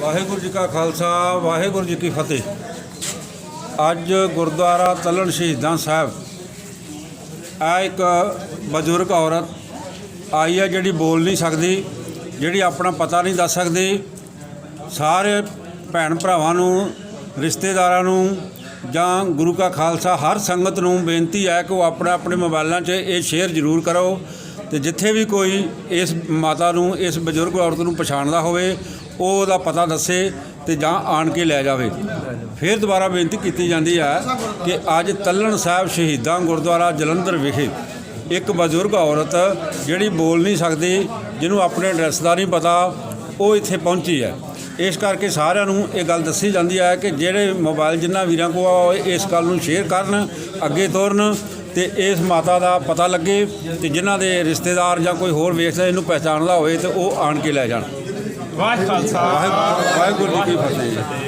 ਵਾਹਿਗੁਰੂ ਜੀ ਕਾ ਖਾਲਸਾ ਵਾਹਿਗੁਰੂ ਜੀ ਕੀ ਫਤਿਹ। ਅੱਜ ਗੁਰਦੁਆਰਾ ਤਲਣ ਸ਼ਹੀਦਾਂ ਸਾਹਿਬ ਆ ਇੱਕ ਬਜ਼ੁਰਗ ਔਰਤ आई है जिहड़ी बोल नहीं सकती, जिहड़ी अपना पता नहीं दस सकती। सारे भैन भरावां रिश्तेदारां जां गुरु का खालसा हर संगत नूं बेनती है कि वो अपने अपने मोबाइलों 'च ये शेयर जरूर करो तो जिथे भी कोई इस माता नूं इस बजुर्ग औरत नूं पछाणदा होवे ਉਹਦਾ पता दसे तो जां आण के लै जावे। फिर दोबारा बेनती की जाती है कि अज तलण साहिब शहीदां गुरुद्वारा जलंधर विखे एक बजुर्ग औरत जिहड़ी बोल नहीं सकती, जिन्हों अपने एड्रैस का नहीं पता, वो इत्थे पहुंची है। इस करके सारिਆਂ ਨੂੰ ਇਹ ਗੱਲ ਦੱਸੀ ਜਾਂਦੀ है कि ਜਿਹੜੇ मोबाइल जिन्हां वीरां को इस गल ਨੂੰ शेयर करन अगे तोरन तो इस माता का पता लगे तो जिन्हां दे रिश्तेदार जां कोई होर वेखदा इहनूं पहचानदा होवे तो वो आण के लै जाण। वाहिगुरू जी की फतेह।